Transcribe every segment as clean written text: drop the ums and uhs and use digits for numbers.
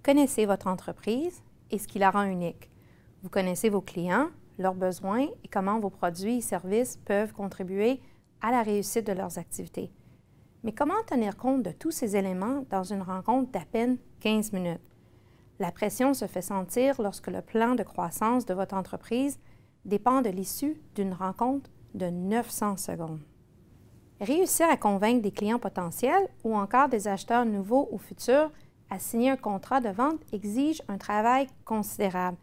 connaissez votre entreprise et ce qui la rend unique. Vous connaissez vos clients, leurs besoins et comment vos produits et services peuvent contribuer à la réussite de leurs activités. Mais comment tenir compte de tous ces éléments dans une rencontre d'à peine 15 minutes? La pression se fait sentir lorsque le plan de croissance de votre entreprise dépend de l'issue d'une rencontre de 900 secondes. Réussir à convaincre des clients potentiels ou encore des acheteurs nouveaux ou futurs à signer un contrat de vente exige un travail considérable.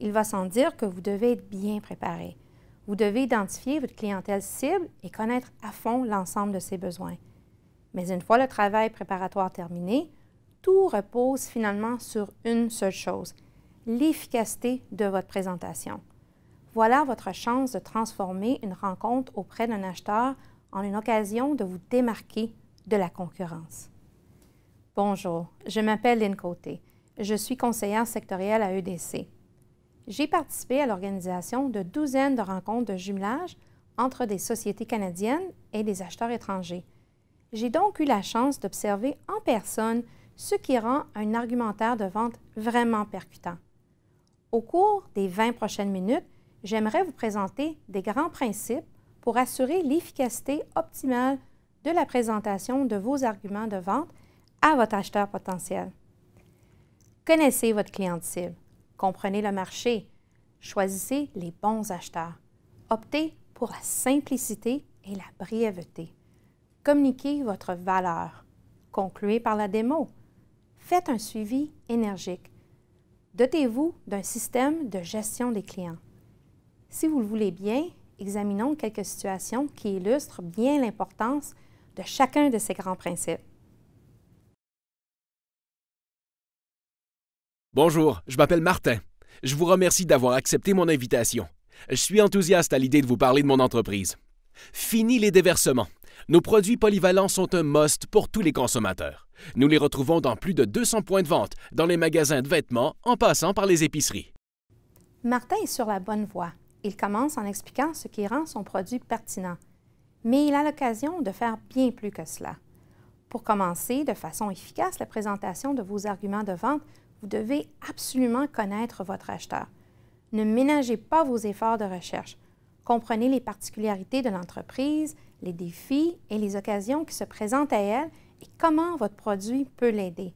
Il va sans dire que vous devez être bien préparé. Vous devez identifier votre clientèle cible et connaître à fond l'ensemble de ses besoins. Mais une fois le travail préparatoire terminé, tout repose finalement sur une seule chose, l'efficacité de votre présentation. Voilà votre chance de transformer une rencontre auprès d'un acheteur en une occasion de vous démarquer de la concurrence. Bonjour, je m'appelle Lynne Côté. Je suis conseillère sectorielle à EDC. J'ai participé à l'organisation de douzaines de rencontres de jumelage entre des sociétés canadiennes et des acheteurs étrangers. J'ai donc eu la chance d'observer en personne ce qui rend un argumentaire de vente vraiment percutant. Au cours des 20 prochaines minutes, j'aimerais vous présenter des grands principes pour assurer l'efficacité optimale de la présentation de vos arguments de vente à votre acheteur potentiel. Connaissez votre cliente cible, comprenez le marché, choisissez les bons acheteurs, optez pour la simplicité et la brièveté. Communiquez votre valeur, concluez par la démo, faites un suivi énergique. Dotez-vous d'un système de gestion des clients. Si vous le voulez bien, examinons quelques situations qui illustrent bien l'importance de chacun de ces grands principes. Bonjour, je m'appelle Martin. Je vous remercie d'avoir accepté mon invitation. Je suis enthousiaste à l'idée de vous parler de mon entreprise. Fini les déversements. Nos produits polyvalents sont un must pour tous les consommateurs. Nous les retrouvons dans plus de 200 points de vente, dans les magasins de vêtements, en passant par les épiceries. Martin est sur la bonne voie. Il commence en expliquant ce qui rend son produit pertinent. Mais il a l'occasion de faire bien plus que cela. Pour commencer de façon efficace la présentation de vos arguments de vente, vous devez absolument connaître votre acheteur. Ne ménagez pas vos efforts de recherche. Comprenez les particularités de l'entreprise, les défis et les occasions qui se présentent à elle et comment votre produit peut l'aider.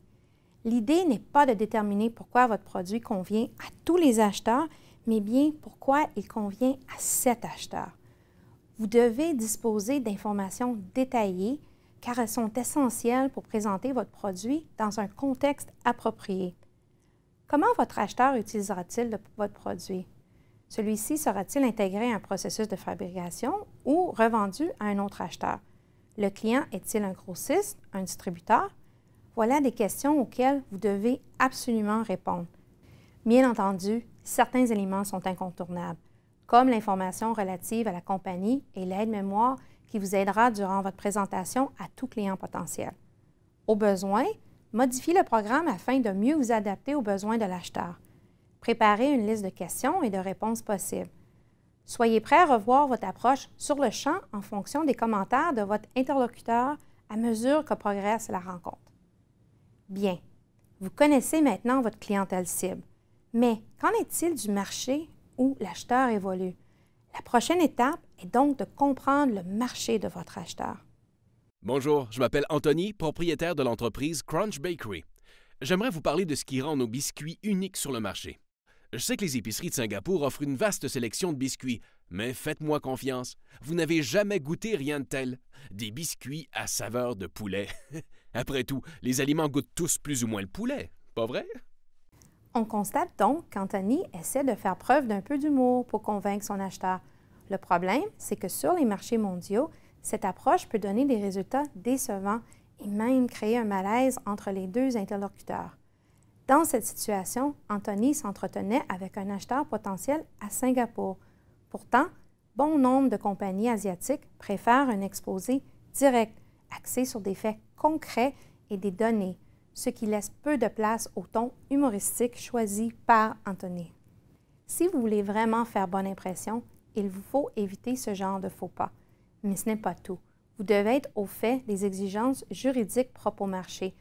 L'idée n'est pas de déterminer pourquoi votre produit convient à tous les acheteurs, mais bien pourquoi il convient à cet acheteur. Vous devez disposer d'informations détaillées car elles sont essentielles pour présenter votre produit dans un contexte approprié. Comment votre acheteur utilisera-t-il votre produit? Celui-ci sera-t-il intégré à un processus de fabrication ou revendu à un autre acheteur? Le client est-il un grossiste, un distributeur? Voilà des questions auxquelles vous devez absolument répondre. Bien entendu, certains éléments sont incontournables, comme l'information relative à la compagnie et l'aide-mémoire qui vous aidera durant votre présentation à tout client potentiel. Au besoin, modifiez le programme afin de mieux vous adapter aux besoins de l'acheteur. Préparez une liste de questions et de réponses possibles. Soyez prêt à revoir votre approche sur le champ en fonction des commentaires de votre interlocuteur à mesure que progresse la rencontre. Bien, vous connaissez maintenant votre clientèle cible, mais qu'en est-il du marché où l'acheteur évolue? La prochaine étape est donc de comprendre le marché de votre acheteur. Bonjour, je m'appelle Anthony, propriétaire de l'entreprise Crunch Bakery. J'aimerais vous parler de ce qui rend nos biscuits uniques sur le marché. Je sais que les épiceries de Singapour offrent une vaste sélection de biscuits, mais faites-moi confiance, vous n'avez jamais goûté rien de tel. Des biscuits à saveur de poulet. Après tout, les aliments goûtent tous plus ou moins le poulet, pas vrai? On constate donc qu'Anthony essaie de faire preuve d'un peu d'humour pour convaincre son acheteur. Le problème, c'est que sur les marchés mondiaux, cette approche peut donner des résultats décevants et même créer un malaise entre les deux interlocuteurs. Dans cette situation, Anthony s'entretenait avec un acheteur potentiel à Singapour. Pourtant, bon nombre de compagnies asiatiques préfèrent un exposé direct, axé sur des faits concrets et des données, ce qui laisse peu de place au ton humoristique choisi par Anthony. Si vous voulez vraiment faire bonne impression, il vous faut éviter ce genre de faux pas. Mais ce n'est pas tout. Vous devez être au fait des exigences juridiques propres au marché.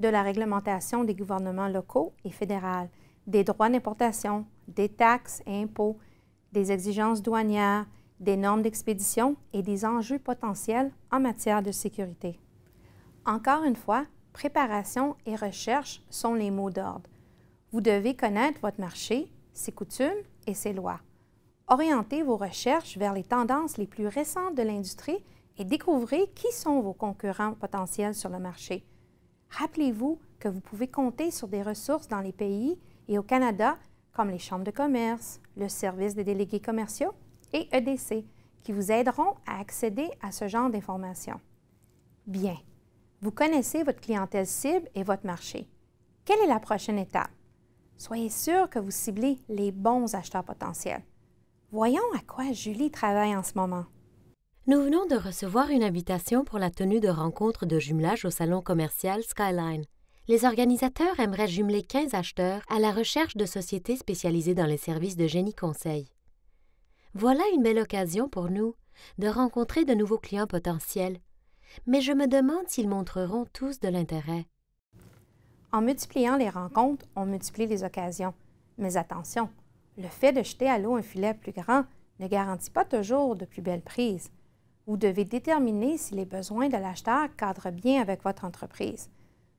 de la réglementation des gouvernements locaux et fédéraux, des droits d'importation, des taxes et impôts, des exigences douanières, des normes d'expédition et des enjeux potentiels en matière de sécurité. Encore une fois, préparation et recherche sont les mots d'ordre. Vous devez connaître votre marché, ses coutumes et ses lois. Orientez vos recherches vers les tendances les plus récentes de l'industrie et découvrez qui sont vos concurrents potentiels sur le marché. Rappelez-vous que vous pouvez compter sur des ressources dans les pays et au Canada comme les chambres de commerce, le service des délégués commerciaux et EDC qui vous aideront à accéder à ce genre d'informations. Bien, vous connaissez votre clientèle cible et votre marché. Quelle est la prochaine étape? Soyez sûr que vous ciblez les bons acheteurs potentiels. Voyons à quoi Julie travaille en ce moment. Nous venons de recevoir une invitation pour la tenue de rencontres de jumelage au salon commercial Skyline. Les organisateurs aimeraient jumeler 15 acheteurs à la recherche de sociétés spécialisées dans les services de génie conseil. Voilà une belle occasion pour nous de rencontrer de nouveaux clients potentiels, mais je me demande s'ils montreront tous de l'intérêt. En multipliant les rencontres, on multiplie les occasions. Mais attention, le fait de jeter à l'eau un filet plus grand ne garantit pas toujours de plus belles prises. Vous devez déterminer si les besoins de l'acheteur cadrent bien avec votre entreprise.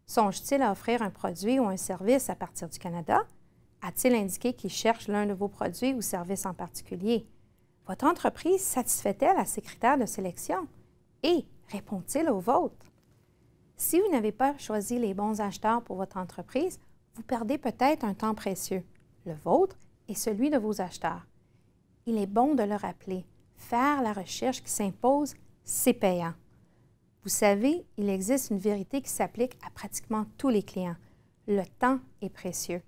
Songe-t-il à offrir un produit ou un service à partir du Canada? A-t-il indiqué qu'il cherche l'un de vos produits ou services en particulier? Votre entreprise satisfait-elle à ces critères de sélection? Et répond-il aux vôtres? Si vous n'avez pas choisi les bons acheteurs pour votre entreprise, vous perdez peut-être un temps précieux, le vôtre et celui de vos acheteurs. Il est bon de le rappeler. Faire la recherche qui s'impose, c'est payant. Vous savez, il existe une vérité qui s'applique à pratiquement tous les clients. Le temps est précieux.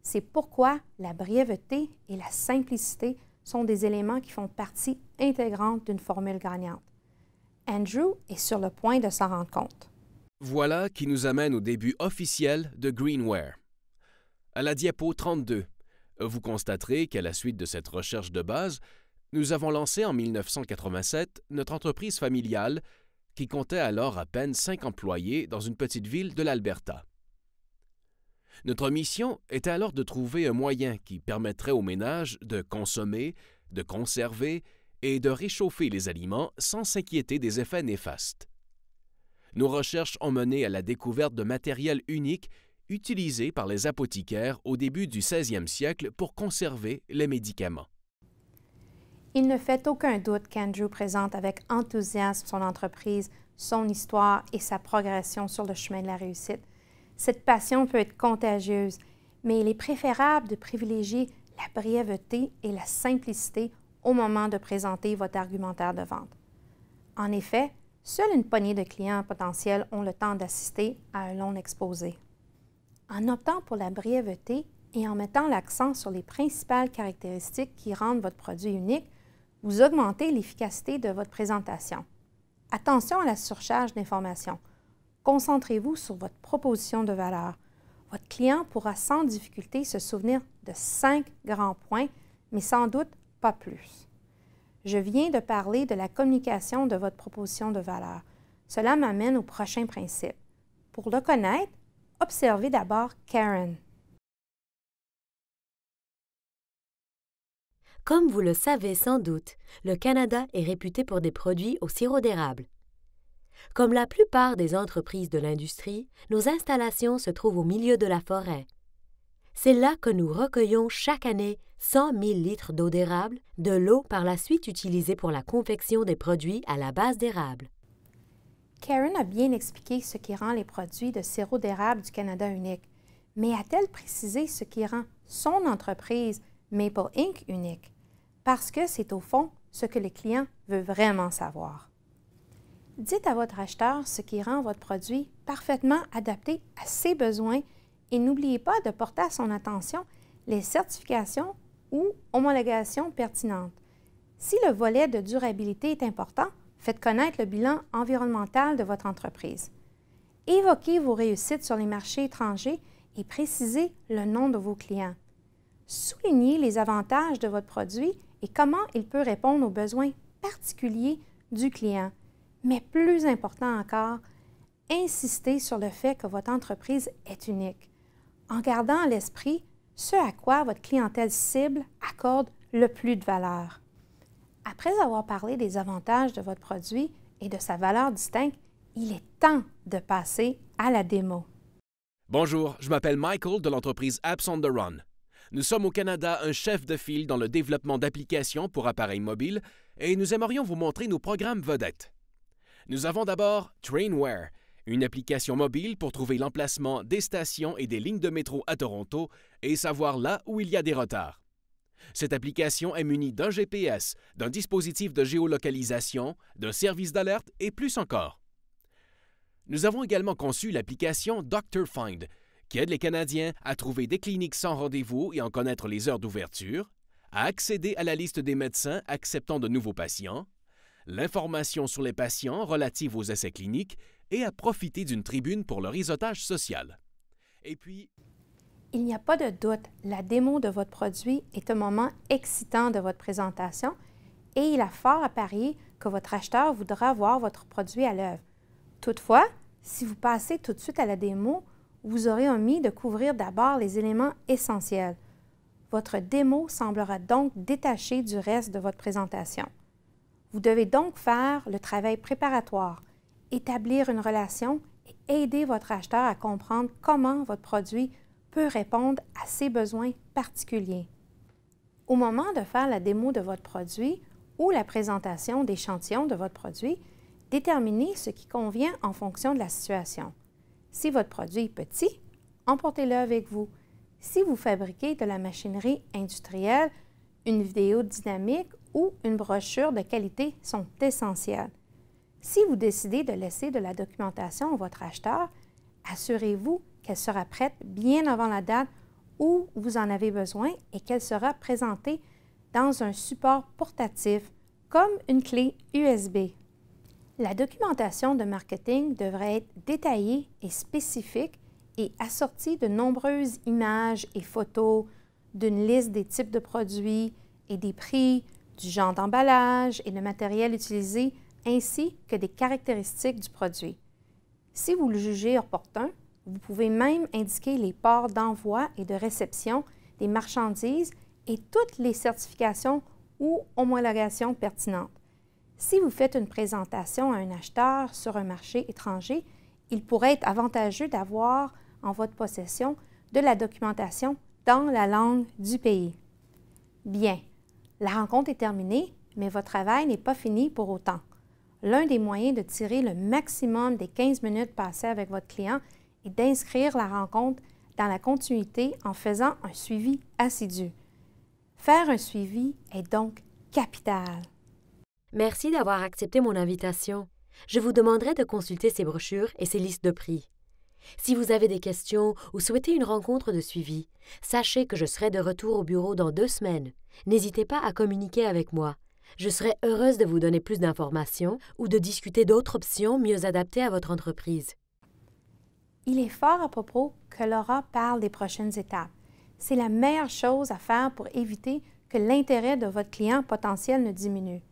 C'est pourquoi la brièveté et la simplicité sont des éléments qui font partie intégrante d'une formule gagnante. Andrew est sur le point de s'en rendre compte. Voilà qui nous amène au début officiel de Greenware. À la diapo 32, vous constaterez qu'à la suite de cette recherche de base, nous avons lancé en 1987 notre entreprise familiale qui comptait alors à peine 5 employés dans une petite ville de l'Alberta. Notre mission était alors de trouver un moyen qui permettrait aux ménages de consommer, de conserver et de réchauffer les aliments sans s'inquiéter des effets néfastes. Nos recherches ont mené à la découverte de matériel unique utilisé par les apothicaires au début du 16e siècle pour conserver les médicaments. Il ne fait aucun doute qu'Andrew présente avec enthousiasme son entreprise, son histoire et sa progression sur le chemin de la réussite. Cette passion peut être contagieuse, mais il est préférable de privilégier la brièveté et la simplicité au moment de présenter votre argumentaire de vente. En effet, seule une poignée de clients potentiels ont le temps d'assister à un long exposé. En optant pour la brièveté et en mettant l'accent sur les principales caractéristiques qui rendent votre produit unique, vous augmentez l'efficacité de votre présentation. Attention à la surcharge d'informations. Concentrez-vous sur votre proposition de valeur. Votre client pourra sans difficulté se souvenir de 5 grands points, mais sans doute pas plus. Je viens de parler de la communication de votre proposition de valeur. Cela m'amène au prochain principe. Pour le connaître, observez d'abord Karen. Comme vous le savez sans doute, le Canada est réputé pour des produits au sirop d'érable. Comme la plupart des entreprises de l'industrie, nos installations se trouvent au milieu de la forêt. C'est là que nous recueillons chaque année 100 000 litres d'eau d'érable, de l'eau par la suite utilisée pour la confection des produits à la base d'érable. Karen a bien expliqué ce qui rend les produits de sirop d'érable du Canada uniques, mais a-t-elle précisé ce qui rend son entreprise Maple Inc. unique? Parce que c'est au fond ce que le client veut vraiment savoir. Dites à votre acheteur ce qui rend votre produit parfaitement adapté à ses besoins et n'oubliez pas de porter à son attention les certifications ou homologations pertinentes. Si le volet de durabilité est important, faites connaître le bilan environnemental de votre entreprise. Évoquez vos réussites sur les marchés étrangers et précisez le nom de vos clients. Soulignez les avantages de votre produit et comment il peut répondre aux besoins particuliers du client. Mais plus important encore, insistez sur le fait que votre entreprise est unique, en gardant à l'esprit ce à quoi votre clientèle cible accorde le plus de valeur. Après avoir parlé des avantages de votre produit et de sa valeur distincte, il est temps de passer à la démo. Bonjour, je m'appelle Michael de l'entreprise Apps on the Run. Nous sommes au Canada un chef de file dans le développement d'applications pour appareils mobiles et nous aimerions vous montrer nos programmes vedettes. Nous avons d'abord Trainware, une application mobile pour trouver l'emplacement des stations et des lignes de métro à Toronto et savoir là où il y a des retards. Cette application est munie d'un GPS, d'un dispositif de géolocalisation, d'un service d'alerte et plus encore. Nous avons également conçu l'application Dr. Find, qui aide les Canadiens à trouver des cliniques sans rendez-vous et en connaître les heures d'ouverture, à accéder à la liste des médecins acceptant de nouveaux patients, l'information sur les patients relative aux essais cliniques et à profiter d'une tribune pour le réseautage social. Et puis, il n'y a pas de doute, la démo de votre produit est un moment excitant de votre présentation et il a fort à parier que votre acheteur voudra voir votre produit à l'œuvre. Toutefois, si vous passez tout de suite à la démo, vous aurez omis de couvrir d'abord les éléments essentiels. Votre démo semblera donc détachée du reste de votre présentation. Vous devez donc faire le travail préparatoire, établir une relation et aider votre acheteur à comprendre comment votre produit peut répondre à ses besoins particuliers. Au moment de faire la démo de votre produit ou la présentation d'échantillons de votre produit, déterminez ce qui convient en fonction de la situation. Si votre produit est petit, emportez-le avec vous. Si vous fabriquez de la machinerie industrielle, une vidéo dynamique ou une brochure de qualité sont essentielles. Si vous décidez de laisser de la documentation à votre acheteur, assurez-vous qu'elle sera prête bien avant la date où vous en avez besoin et qu'elle sera présentée dans un support portatif comme une clé USB. La documentation de marketing devrait être détaillée et spécifique et assortie de nombreuses images et photos, d'une liste des types de produits et des prix, du genre d'emballage et le matériel utilisé, ainsi que des caractéristiques du produit. Si vous le jugez opportun, vous pouvez même indiquer les ports d'envoi et de réception des marchandises et toutes les certifications ou homologations pertinentes. Si vous faites une présentation à un acheteur sur un marché étranger, il pourrait être avantageux d'avoir en votre possession de la documentation dans la langue du pays. Bien, la rencontre est terminée, mais votre travail n'est pas fini pour autant. L'un des moyens de tirer le maximum des 15 minutes passées avec votre client est d'inscrire la rencontre dans la continuité en faisant un suivi assidu. Faire un suivi est donc capital. Merci d'avoir accepté mon invitation. Je vous demanderai de consulter ces brochures et ces listes de prix. Si vous avez des questions ou souhaitez une rencontre de suivi, sachez que je serai de retour au bureau dans 2 semaines. N'hésitez pas à communiquer avec moi. Je serai heureuse de vous donner plus d'informations ou de discuter d'autres options mieux adaptées à votre entreprise. Il est fort à propos que Laura parle des prochaines étapes. C'est la meilleure chose à faire pour éviter que l'intérêt de votre client potentiel ne diminue.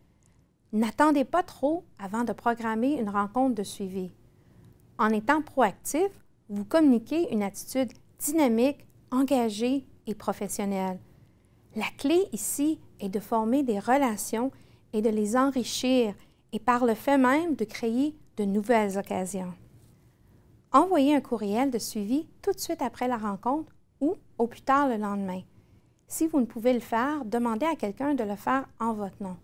N'attendez pas trop avant de programmer une rencontre de suivi. En étant proactif, vous communiquez une attitude dynamique, engagée et professionnelle. La clé ici est de former des relations et de les enrichir et par le fait même de créer de nouvelles occasions. Envoyez un courriel de suivi tout de suite après la rencontre ou au plus tard le lendemain. Si vous ne pouvez le faire, demandez à quelqu'un de le faire en votre nom.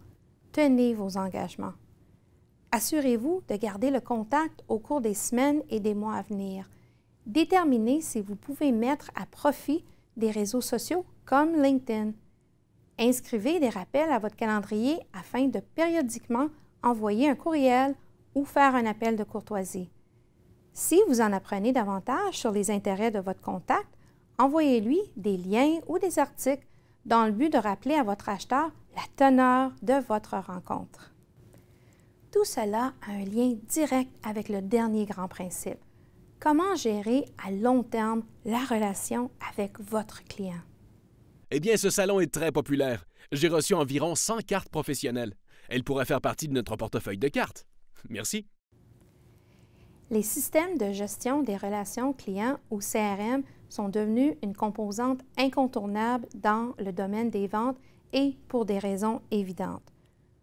Tenez vos engagements. Assurez-vous de garder le contact au cours des semaines et des mois à venir. Déterminez si vous pouvez mettre à profit des réseaux sociaux comme LinkedIn. Inscrivez des rappels à votre calendrier afin de périodiquement envoyer un courriel ou faire un appel de courtoisie. Si vous en apprenez davantage sur les intérêts de votre contact, envoyez-lui des liens ou des articles dans le but de rappeler à votre acheteur la teneur de votre rencontre. Tout cela a un lien direct avec le dernier grand principe. Comment gérer à long terme la relation avec votre client? Eh bien, ce salon est très populaire. J'ai reçu environ 100 cartes professionnelles. Elles pourraient faire partie de notre portefeuille de cartes. Merci. Les systèmes de gestion des relations clients ou CRM sont devenus une composante incontournable dans le domaine des ventes et pour des raisons évidentes.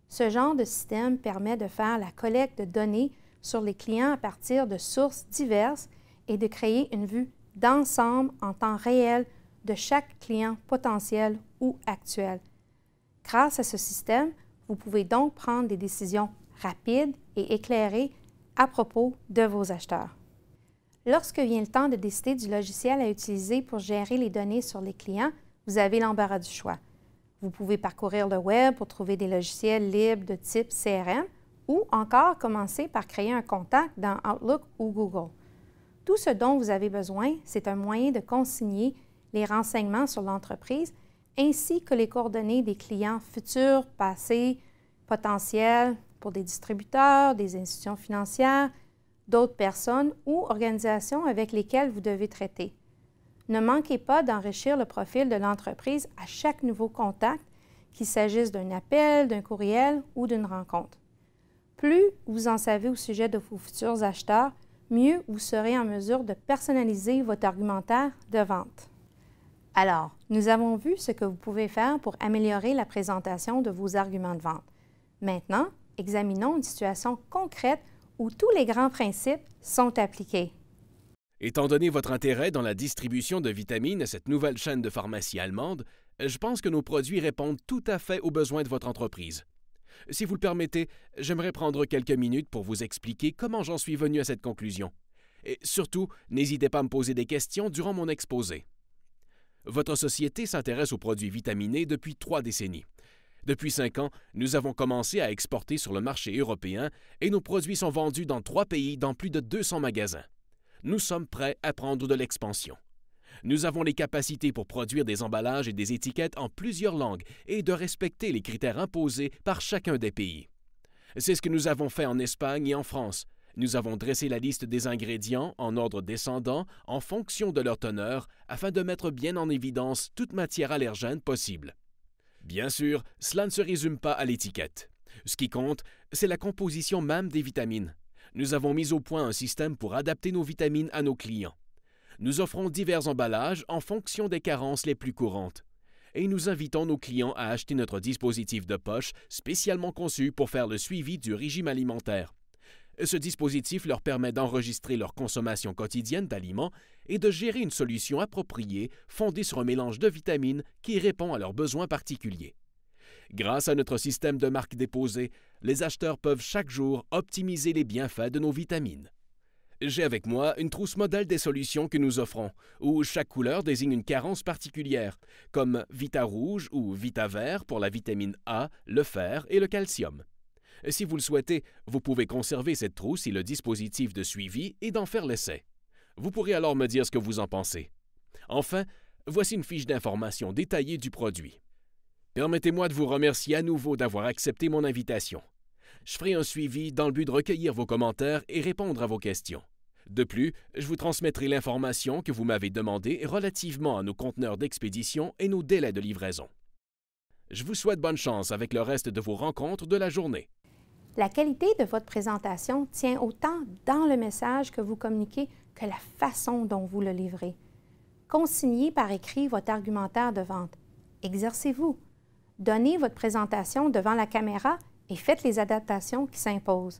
Ce genre de système permet de faire la collecte de données sur les clients à partir de sources diverses et de créer une vue d'ensemble en temps réel de chaque client potentiel ou actuel. Grâce à ce système, vous pouvez donc prendre des décisions rapides et éclairées à propos de vos acheteurs. Lorsque vient le temps de décider du logiciel à utiliser pour gérer les données sur les clients, vous avez l'embarras du choix. Vous pouvez parcourir le web pour trouver des logiciels libres de type CRM ou encore commencer par créer un contact dans Outlook ou Google. Tout ce dont vous avez besoin, c'est un moyen de consigner les renseignements sur l'entreprise ainsi que les coordonnées des clients futurs, passés, potentiels pour des distributeurs, des institutions financières, d'autres personnes ou organisations avec lesquelles vous devez traiter. Ne manquez pas d'enrichir le profil de l'entreprise à chaque nouveau contact, qu'il s'agisse d'un appel, d'un courriel ou d'une rencontre. Plus vous en savez au sujet de vos futurs acheteurs, mieux vous serez en mesure de personnaliser votre argumentaire de vente. Alors, nous avons vu ce que vous pouvez faire pour améliorer la présentation de vos arguments de vente. Maintenant, examinons une situation concrète où tous les grands principes sont appliqués. Étant donné votre intérêt dans la distribution de vitamines à cette nouvelle chaîne de pharmacie allemande, je pense que nos produits répondent tout à fait aux besoins de votre entreprise. Si vous le permettez, j'aimerais prendre quelques minutes pour vous expliquer comment j'en suis venu à cette conclusion. Et surtout, n'hésitez pas à me poser des questions durant mon exposé. Votre société s'intéresse aux produits vitaminés depuis 3 décennies. Depuis 5 ans, nous avons commencé à exporter sur le marché européen et nos produits sont vendus dans 3 pays dans plus de 200 magasins. Nous sommes prêts à prendre de l'expansion. Nous avons les capacités pour produire des emballages et des étiquettes en plusieurs langues et de respecter les critères imposés par chacun des pays. C'est ce que nous avons fait en Espagne et en France. Nous avons dressé la liste des ingrédients en ordre descendant en fonction de leur teneur afin de mettre bien en évidence toute matière allergène possible. Bien sûr, cela ne se résume pas à l'étiquette. Ce qui compte, c'est la composition même des vitamines. Nous avons mis au point un système pour adapter nos vitamines à nos clients. Nous offrons divers emballages en fonction des carences les plus courantes. Et nous invitons nos clients à acheter notre dispositif de poche spécialement conçu pour faire le suivi du régime alimentaire. Ce dispositif leur permet d'enregistrer leur consommation quotidienne d'aliments et de gérer une solution appropriée fondée sur un mélange de vitamines qui répond à leurs besoins particuliers. Grâce à notre système de marque déposée, les acheteurs peuvent chaque jour optimiser les bienfaits de nos vitamines. J'ai avec moi une trousse modèle des solutions que nous offrons, où chaque couleur désigne une carence particulière, comme Vita Rouge ou Vita Vert pour la vitamine A, le fer et le calcium. Si vous le souhaitez, vous pouvez conserver cette trousse et le dispositif de suivi et d'en faire l'essai. Vous pourrez alors me dire ce que vous en pensez. Enfin, voici une fiche d'information détaillée du produit. Permettez-moi de vous remercier à nouveau d'avoir accepté mon invitation. Je ferai un suivi dans le but de recueillir vos commentaires et répondre à vos questions. De plus, je vous transmettrai l'information que vous m'avez demandée relativement à nos conteneurs d'expédition et nos délais de livraison. Je vous souhaite bonne chance avec le reste de vos rencontres de la journée. La qualité de votre présentation tient autant dans le message que vous communiquez que la façon dont vous le livrez. Consignez par écrit votre argumentaire de vente. Exercez-vous. Donnez votre présentation devant la caméra et faites les adaptations qui s'imposent.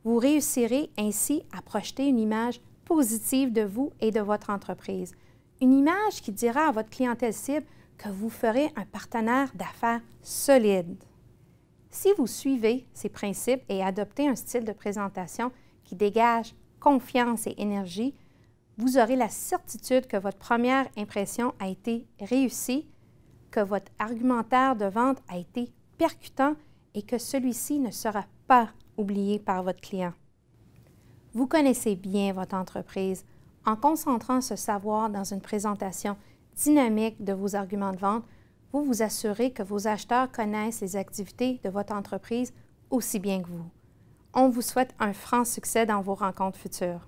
Vous réussirez ainsi à projeter une image positive de vous et de votre entreprise. Une image qui dira à votre clientèle cible que vous ferez un partenaire d'affaires solide. Si vous suivez ces principes et adoptez un style de présentation qui dégage confiance et énergie, vous aurez la certitude que votre première impression a été réussie, que votre argumentaire de vente a été percutant et que celui-ci ne sera pas oublié par votre client. Vous connaissez bien votre entreprise. En concentrant ce savoir dans une présentation dynamique de vos arguments de vente, vous vous assurez que vos acheteurs connaissent les activités de votre entreprise aussi bien que vous. On vous souhaite un franc succès dans vos rencontres futures.